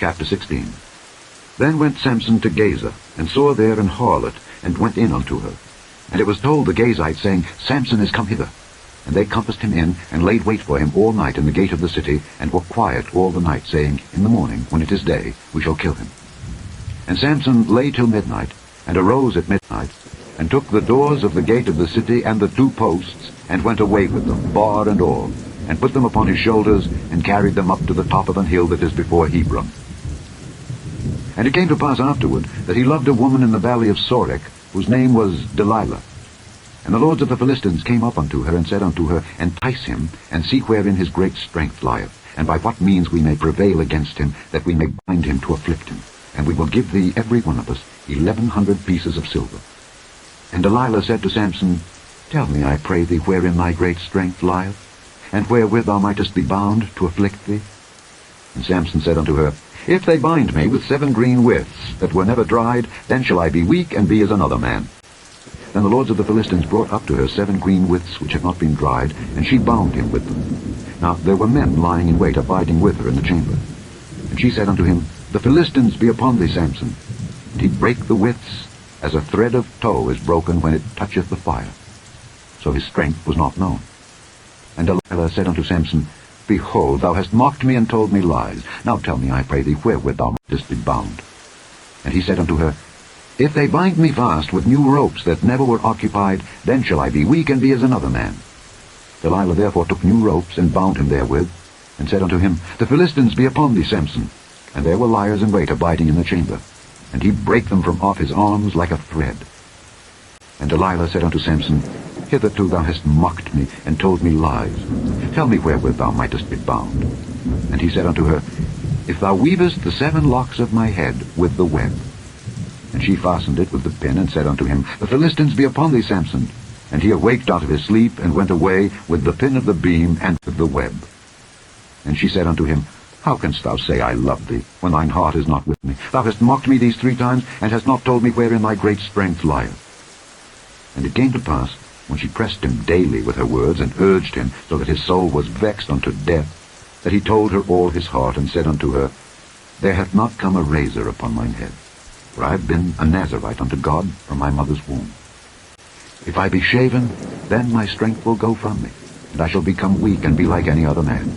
Chapter 16. Then went Samson to Gaza, and saw there an harlot, and went in unto her. And it was told the Gazites, saying, Samson is come hither. And they compassed him in, and laid wait for him all night in the gate of the city, and were quiet all the night, saying, In the morning, when it is day, we shall kill him. And Samson lay till midnight, and arose at midnight, and took the doors of the gate of the city and the 2 posts, and went away with them, bar and all, and put them upon his shoulders, and carried them up to the top of an hill that is before Hebron. And it came to pass afterward that he loved a woman in the valley of Sorek, whose name was Delilah. And the lords of the Philistines came up unto her, and said unto her, Entice him, and see wherein his great strength lieth, and by what means we may prevail against him, that we may bind him to afflict him. And we will give thee every one of us 1,100 pieces of silver. And Delilah said to Samson, Tell me, I pray thee, wherein thy great strength lieth, and wherewith thou mightest be bound to afflict thee. And Samson said unto her, If they bind me with 7 green withs that were never dried, then shall I be weak, and be as another man. Then the lords of the Philistines brought up to her 7 green withs which had not been dried, and she bound him with them. Now there were men lying in wait, abiding with her in the chamber. And she said unto him, The Philistines be upon thee, Samson. And he brake the withs, as a thread of tow is broken when it toucheth the fire. So his strength was not known. And Delilah said unto Samson, Behold, thou hast mocked me and told me lies. Now tell me, I pray thee, wherewith thou mightest be bound. And he said unto her, If they bind me fast with new ropes that never were occupied, then shall I be weak, and be as another man. Delilah therefore took new ropes, and bound him therewith, and said unto him, The Philistines be upon thee, Samson. And there were liers in wait abiding in the chamber. And he brake them from off his arms like a thread. And Delilah said unto Samson, Hitherto thou hast mocked me, and told me lies. Tell me wherewith thou mightest be bound. And he said unto her, If thou weavest the 7 locks of my head with the web. And she fastened it with the pin, and said unto him, The Philistines be upon thee, Samson. And he awaked out of his sleep, and went away with the pin of the beam and with the web. And she said unto him, How canst thou say, I love thee, when thine heart is not with me? Thou hast mocked me these 3 times, and hast not told me wherein thy great strength lieth. And it came to pass, when she pressed him daily with her words, and urged him, so that his soul was vexed unto death, that he told her all his heart, and said unto her, There hath not come a razor upon mine head, for I have been a Nazarite unto God from my mother's womb. If I be shaven, then my strength will go from me, and I shall become weak, and be like any other man.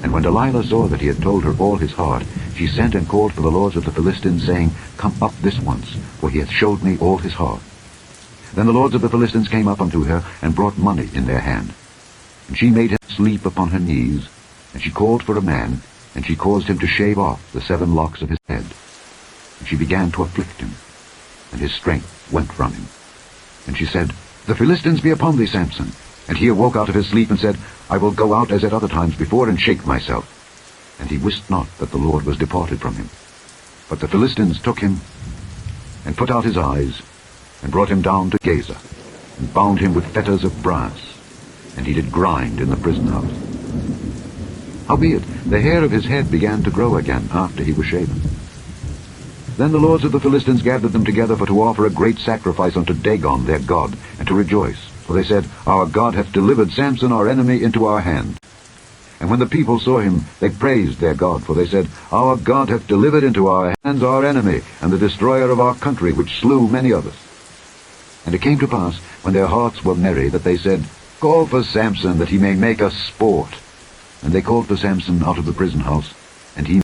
And when Delilah saw that he had told her all his heart, she sent and called for the lords of the Philistines, saying, Come up this once, for he hath showed me all his heart. Then the lords of the Philistines came up unto her, and brought money in their hand. And she made him sleep upon her knees, and she called for a man, and she caused him to shave off the 7 locks of his head. And she began to afflict him, and his strength went from him. And she said, The Philistines be upon thee, Samson. And he awoke out of his sleep, and said, I will go out as at other times before, and shake myself. And he wist not that the Lord was departed from him. But the Philistines took him, and put out his eyes, and brought him down to Gaza, and bound him with fetters of brass, and he did grind in the prison house. Howbeit, the hair of his head began to grow again after he was shaven. Then the lords of the Philistines gathered them together for to offer a great sacrifice unto Dagon their god, and to rejoice. For they said, Our God hath delivered Samson our enemy into our hand. And when the people saw him, they praised their God, for they said, Our God hath delivered into our hands our enemy, and the destroyer of our country, which slew many of us. And it came to pass, when their hearts were merry, that they said, Call for Samson, that he may make us sport. And they called for Samson out of the prison house, and he